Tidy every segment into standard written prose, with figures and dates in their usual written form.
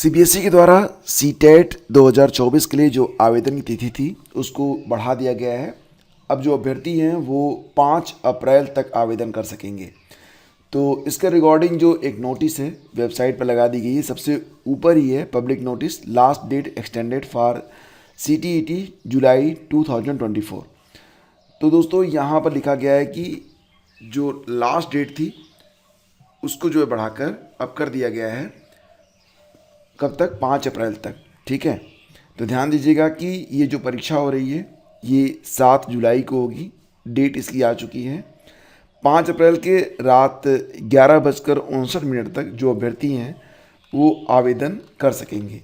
CBSE के द्वारा CTET 2024 के लिए जो आवेदन की तिथि थी उसको बढ़ा दिया गया है। अब जो अभ्यर्थी हैं वो 5 अप्रैल तक आवेदन कर सकेंगे। तो इसके रिगार्डिंग जो एक नोटिस है वेबसाइट पर लगा दी गई है, सबसे ऊपर ही है public notice, last date extended for CTET July 2024। तो दोस्तों यहाँ पर लिखा गया है कि जो लास्ट डेट थी उसको जो है बढ़ाकर अब कर दिया गया है, कब तक? 5 अप्रैल तक। ठीक है, तो ध्यान दीजिएगा कि ये जो परीक्षा हो रही है ये 7 जुलाई को होगी, डेट इसकी आ चुकी है। 5 अप्रैल के रात 11:59 तक जो अभ्यर्थी हैं वो आवेदन कर सकेंगे।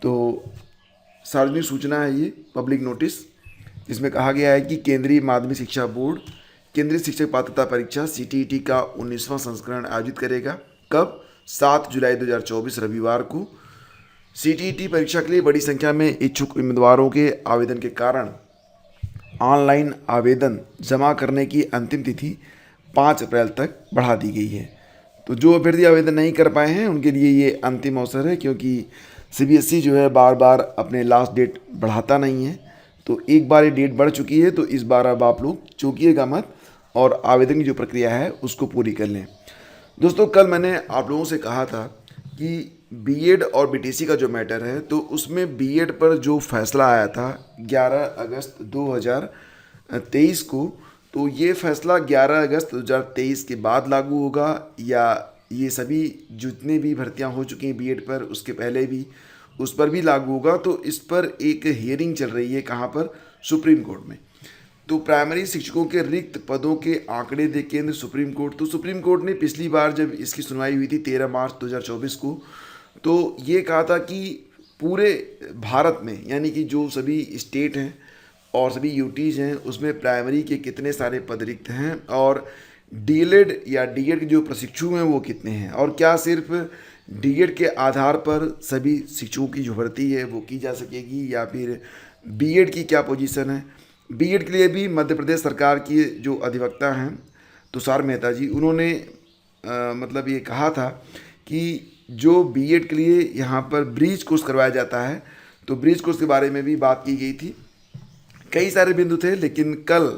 तो सार्वजनिक सूचना है ये पब्लिक नोटिस, इसमें कहा गया है कि केंद्रीय माध्यमिक शिक्षा बोर्ड केंद्रीय शिक्षक पात्रता परीक्षा सीटीईटी का 19वां संस्करण आयोजित करेगा। कब? 7 जुलाई 2024 रविवार को। सीटीईटी परीक्षा के लिए बड़ी संख्या में इच्छुक उम्मीदवारों के आवेदन के कारण ऑनलाइन आवेदन जमा करने की अंतिम तिथि 5 अप्रैल तक बढ़ा दी गई है। तो जो अभ्यर्थी आवेदन नहीं कर पाए हैं उनके लिए ये अंतिम अवसर है, क्योंकि सीबीएसई जो है बार बार अपने लास्ट डेट बढ़ाता नहीं है। तो एक बार ये डेट बढ़ चुकी है, तो इस बार अब आप लोग चूकिएगा मत और आवेदन की जो प्रक्रिया है उसको पूरी कर लें। दोस्तों, कल मैंने आप लोगों से कहा था कि बीएड और बीटीसी का जो मैटर है, तो उसमें बीएड पर जो फैसला आया था 11 अगस्त 2023 को, तो ये फैसला 11 अगस्त 2023 के बाद लागू होगा या ये सभी जितने भी भर्तियां हो चुकी हैं बीएड पर उसके पहले भी उस पर भी लागू होगा। तो इस पर एक हियरिंग चल रही है, कहाँ पर? सुप्रीम कोर्ट में। तो प्राइमरी शिक्षकों के रिक्त पदों के आंकड़े दे केंद्र सुप्रीम कोर्ट। तो सुप्रीम कोर्ट ने पिछली बार जब इसकी सुनवाई हुई थी 13 मार्च 2024 को, तो ये कहा था कि पूरे भारत में, यानी कि जो सभी स्टेट हैं और सभी यूटीज़ हैं उसमें प्राइमरी के कितने सारे पद रिक्त हैं और डीएलएड या डीएड के जो प्रशिक्षु हैं वो कितने हैं, और क्या सिर्फ डीएड के आधार पर सभी शिक्षकों की जो भर्ती है वो की जा सकेगी या फिर बीएड की क्या पोजीशन है। बीएड के लिए भी मध्य प्रदेश सरकार की जो अधिवक्ता हैं तुषार मेहता जी, उन्होंने मतलब ये कहा था कि जो बीएड के लिए यहाँ पर ब्रीज कोर्स करवाया जाता है, तो ब्रीज कोर्स के बारे में भी बात की गई थी। कई सारे बिंदु थे, लेकिन कल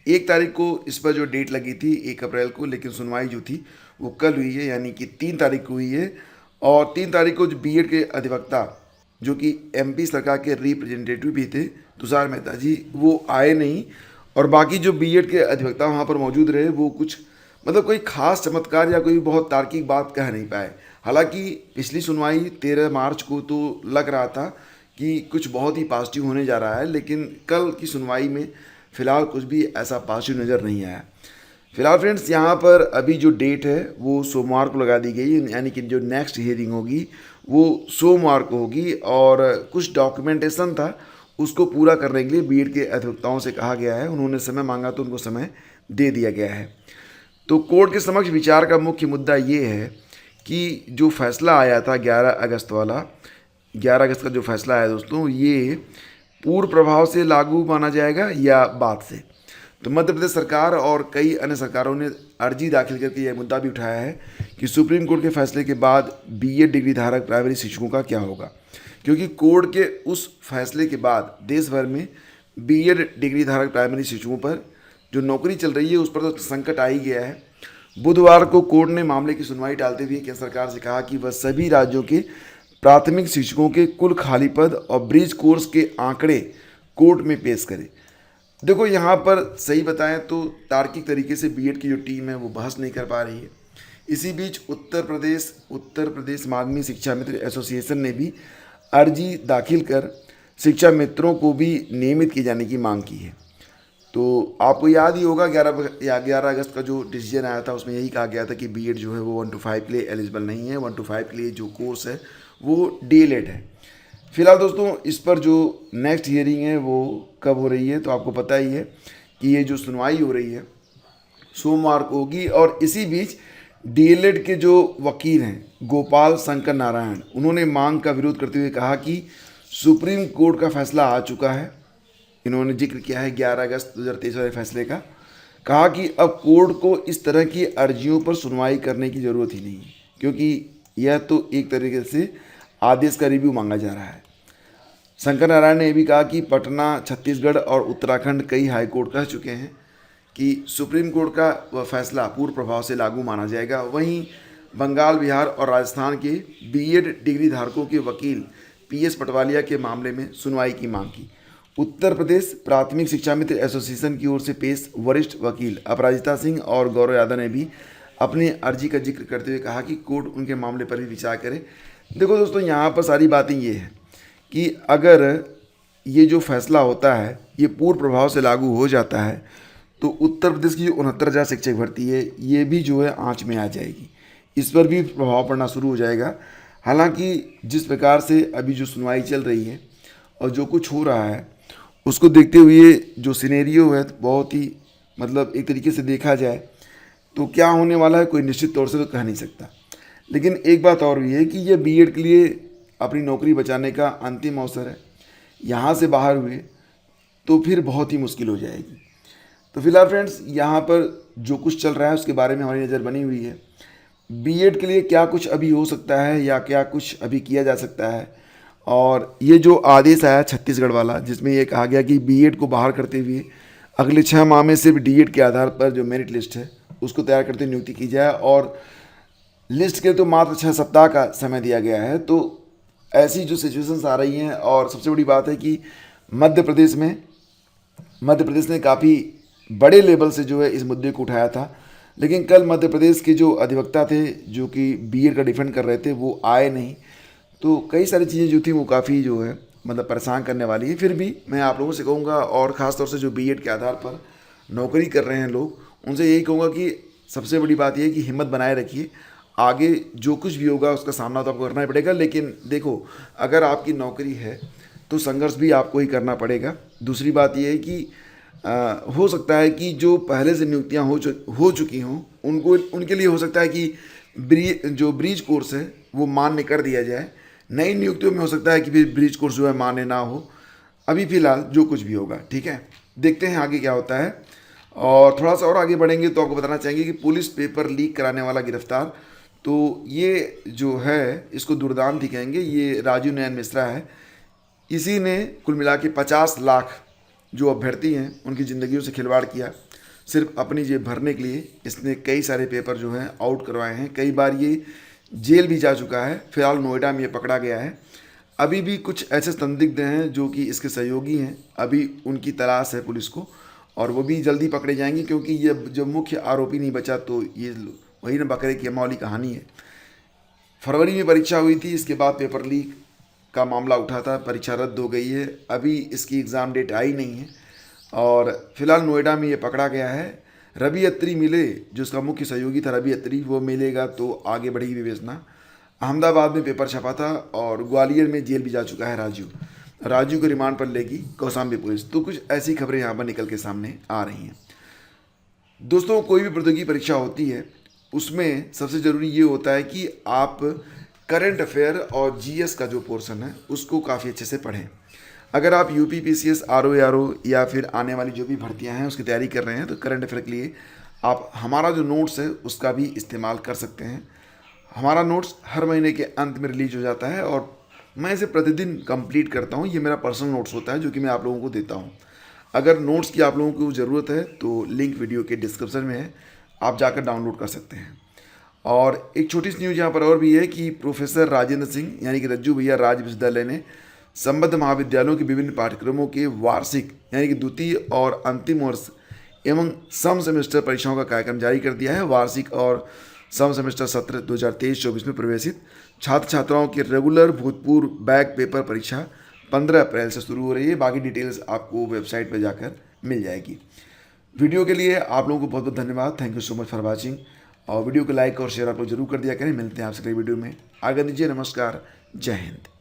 1 तारीख को इस पर जो डेट लगी थी 1 अप्रैल को, लेकिन सुनवाई जो थी वो कल हुई है, यानी कि 3 तारीख को हुई है। और 3 तारीख को जो बीएड के अधिवक्ता जो कि एमपी सरकार के रिप्रेजेंटेटिव भी थे तुषार मेहता जी, वो आए नहीं, और बाकी जो बीएड के अधिवक्ता वहाँ पर मौजूद रहे वो कुछ मतलब कोई खास चमत्कार या कोई बहुत तार्किक बात कह नहीं पाए। हालांकि पिछली सुनवाई 13 मार्च को तो लग रहा था कि कुछ बहुत ही पॉजिटिव होने जा रहा है, लेकिन कल की सुनवाई में फ़िलहाल कुछ भी ऐसा पॉजिटिव नज़र नहीं आया। फिलहाल फ्रेंड्स, यहाँ पर अभी जो डेट है वो सोमवार को लगा दी गई है, यानी कि जो नेक्स्ट हियरिंग होगी वो सोमवार को होगी। और कुछ डॉक्यूमेंटेशन था उसको पूरा करने के लिए बीएड के अधिवक्ताओं से कहा गया है, उन्होंने समय मांगा तो उनको समय दे दिया गया है। तो कोर्ट के समक्ष विचार का मुख्य मुद्दा ये है कि जो फैसला आया था 11 अगस्त वाला, 11 अगस्त का जो फैसला आया दोस्तों, ये पूर्व प्रभाव से लागू माना जाएगा या बाद से। तो मध्य प्रदेश सरकार और कई अन्य सरकारों ने अर्जी दाखिल करके यह मुद्दा भी उठाया है कि सुप्रीम कोर्ट के फैसले के बाद बीएड डिग्री धारक प्राइमरी शिक्षकों का क्या होगा, क्योंकि कोर्ट के उस फैसले के बाद देश भर में बीएड डिग्री धारक प्राइमरी शिक्षकों पर जो नौकरी चल रही है उस पर तो संकट आ ही गया है। बुधवार को कोर्ट ने मामले की सुनवाई टालते हुए केंद्र सरकार से कहा कि वह सभी राज्यों के प्राथमिक शिक्षकों के कुल खाली पद और ब्रिज कोर्स के आंकड़े कोर्ट में पेश करे। देखो, यहाँ पर सही बताएं तो तार्किक तरीके से बीएड की जो टीम है वो बहस नहीं कर पा रही है। इसी बीच उत्तर प्रदेश माध्यमिक शिक्षा मित्र एसोसिएशन ने भी अर्जी दाखिल कर शिक्षा मित्रों को भी नियमित किए जाने की मांग की है। तो आपको याद ही होगा 11 अगस्त का जो डिसीजन आया था उसमें यही कहा गया था कि बीएड जो है वो 1 to 5 के लिए एलिजिबल नहीं है। 1 to 5 के लिए जो कोर्स है वो डीएलएड है। फिलहाल दोस्तों, इस पर जो नेक्स्ट हियरिंग है वो कब हो रही है, तो आपको पता ही है कि ये जो सुनवाई हो रही है सोमवार को होगी। और इसी बीच डीएलएड के जो वकील हैं गोपाल शंकर नारायण, उन्होंने मांग का विरोध करते हुए कहा कि सुप्रीम कोर्ट का फैसला आ चुका है। इन्होंने जिक्र किया है 11 अगस्त 2023 वाले फैसले का, कहा कि अब कोर्ट को इस तरह की अर्जियों पर सुनवाई करने की ज़रूरत ही नहीं है, क्योंकि यह तो एक तरीके से आदेश का रिव्यू मांगा जा रहा है। शंकर नारायण ने यह भी कहा कि पटना, छत्तीसगढ़ और उत्तराखंड कई हाईकोर्ट कह चुके हैं कि सुप्रीम कोर्ट का वह फैसला पूर्ण प्रभाव से लागू माना जाएगा। वहीं बंगाल, बिहार और राजस्थान के बीएड डिग्री धारकों के वकील पीएस पटवालिया के मामले में सुनवाई की मांग की। उत्तर प्रदेश प्राथमिक शिक्षा मित्र एसोसिएशन की ओर से पेश वरिष्ठ वकील अपराजिता सिंह और गौरव यादव ने भी अपनी अर्जी का जिक्र करते हुए कहा कि कोर्ट उनके मामले पर भी विचार करे। देखो दोस्तों, यहाँ पर सारी बातें ये हैं कि अगर ये जो फैसला होता है ये पूर्ण प्रभाव से लागू हो जाता है तो उत्तर प्रदेश की जो 69,000 शिक्षक भर्ती है ये भी जो है आंच में आ जाएगी, इस पर भी प्रभाव पड़ना शुरू हो जाएगा। हालांकि जिस प्रकार से अभी जो सुनवाई चल रही है और जो कुछ हो रहा है उसको देखते हुए जो सिनेरियो है बहुत ही मतलब एक तरीके से देखा जाए तो क्या होने वाला है कोई निश्चित तौर से तो कह नहीं सकता। लेकिन एक बात और भी है कि ये बीएड के लिए अपनी नौकरी बचाने का अंतिम अवसर है। यहाँ से बाहर हुए तो फिर बहुत ही मुश्किल हो जाएगी। तो फिलहाल फ्रेंड्स, यहाँ पर जो कुछ चल रहा है उसके बारे में हमारी नज़र बनी हुई है। बीएड के लिए क्या कुछ अभी हो सकता है या क्या कुछ अभी किया जा सकता है, और ये जो आदेश आया छत्तीसगढ़ वाला जिसमें ये कहा गया कि बीएड को बाहर करते हुए अगले 6 माह में सिर्फ डीएड के आधार पर जो मेरिट लिस्ट है उसको तैयार करते हुए नियुक्ति की जाए, और लिस्ट के तो मात्र 6 सप्ताह का समय दिया गया है। तो ऐसी जो सिचुएशंस आ रही हैं, और सबसे बड़ी बात है कि मध्य प्रदेश ने काफ़ी बड़े लेवल से जो है इस मुद्दे को उठाया था, लेकिन कल मध्य प्रदेश के जो अधिवक्ता थे जो कि बीएड का डिफेंड कर रहे थे वो आए नहीं। तो कई सारी चीज़ें जो थी वो काफ़ी जो है मतलब परेशान करने वाली है। फिर भी मैं आप लोगों से कहूँगा, और ख़ास तौर से जो बीएड के आधार पर नौकरी कर रहे हैं लोग, उनसे यही कहूँगा कि सबसे बड़ी बात यह है कि हिम्मत बनाए रखिए। आगे जो कुछ भी होगा उसका सामना तो आपको करना ही पड़ेगा, लेकिन देखो अगर आपकी नौकरी है तो संघर्ष भी आपको ही करना पड़ेगा। दूसरी बात यह है कि हो सकता है कि जो पहले से नियुक्तियां हो चुकी हों उनके लिए हो सकता है कि जो ब्रिज कोर्स है वो मान्य कर दिया जाए। नई नियुक्तियों में हो सकता है कि फिर ब्रिज कोर्स जो है मान्य ना हो। अभी फ़िलहाल जो कुछ भी होगा, ठीक है, देखते हैं आगे क्या होता है। और थोड़ा सा और आगे बढ़ेंगे तो आपको बताना चाहेंगे कि पुलिस पेपर लीक कराने वाला गिरफ्तार। तो ये जो है इसको दुर्दांत ही कहेंगे, ये राजू नयन मिश्रा है। इसी ने कुल मिला के 50 लाख जो अभ्यर्थी हैं उनकी ज़िंदगियों से खिलवाड़ किया सिर्फ अपनी जेब भरने के लिए। इसने कई सारे पेपर जो हैं आउट करवाए हैं, कई बार ये जेल भी जा चुका है। फिलहाल नोएडा में ये पकड़ा गया है। अभी भी कुछ ऐसे संदिग्ध हैं जो कि इसके सहयोगी हैं, अभी उनकी तलाश है पुलिस को, और वो भी जल्दी पकड़े जाएंगे, क्योंकि ये जो मुख्य आरोपी नहीं बचा तो ये वही ना बकरे की अम्मा वाली कहानी है। फरवरी में परीक्षा हुई थी, इसके बाद पेपर लीक का मामला उठा था, परीक्षा रद्द हो गई है, अभी इसकी एग्ज़ाम डेट आई नहीं है, और फिलहाल नोएडा में ये पकड़ा गया है। रवि अत्री मिले, जो उसका मुख्य सहयोगी था रवि अत्री, वो मिलेगा तो आगे बढ़ेगी विवेचना। अहमदाबाद में पेपर छपा था और ग्वालियर में जेल भी जा चुका है राजू को रिमांड पर लेगी कौशाम्बी पुलिस। तो कुछ ऐसी खबरें यहाँ पर निकल के सामने आ रही हैं। दोस्तों, कोई भी प्रतियोगी परीक्षा होती है उसमें सबसे ज़रूरी ये होता है कि आप करंट अफेयर और जीएस का जो पोर्शन है उसको काफ़ी अच्छे से पढ़ें। अगर आप यूपी पीसीएस, आरओ या फिर आने वाली जो भी भर्तियां हैं उसकी तैयारी कर रहे हैं तो करंट अफेयर के लिए आप हमारा जो नोट्स है उसका भी इस्तेमाल कर सकते हैं। हमारा नोट्स हर महीने के अंत में रिलीज हो जाता है और मैं इसे प्रतिदिन कंप्लीट करता हूँ। ये मेरा पर्सनल नोट्स होता है जो कि मैं आप लोगों को देता हूँ। अगर नोट्स की आप लोगों को ज़रूरत है तो लिंक वीडियो के डिस्क्रिप्शन में है, आप जाकर डाउनलोड कर सकते हैं। और एक छोटी सी न्यूज़ यहाँ पर और भी है कि प्रोफेसर राजेंद्र सिंह यानी कि रज्जू भैया राज्य विश्वविद्यालय ने संबद्ध महाविद्यालयों के विभिन्न पाठ्यक्रमों के वार्षिक यानी कि द्वितीय और अंतिम वर्ष एवं सम सेमेस्टर परीक्षाओं का कार्यक्रम जारी कर दिया है। वार्षिक और सम सेमेस्टर सत्र 2023-24 में प्रवेशित छात्र छात्राओं की रेगुलर भूतपूर्व बैक पेपर परीक्षा 15 अप्रैल से शुरू हो रही है। बाकी डिटेल्स आपको वेबसाइट पर जाकर मिल जाएगी। वीडियो के लिए आप लोगों को बहुत बहुत धन्यवाद। Thank you so much for watching. और वीडियो को लाइक और शेयर आप लोग जरूर कर दिया करें। मिलते हैं आपसे अगले वीडियो में। आगे दीजिए, नमस्कार, जय हिंद।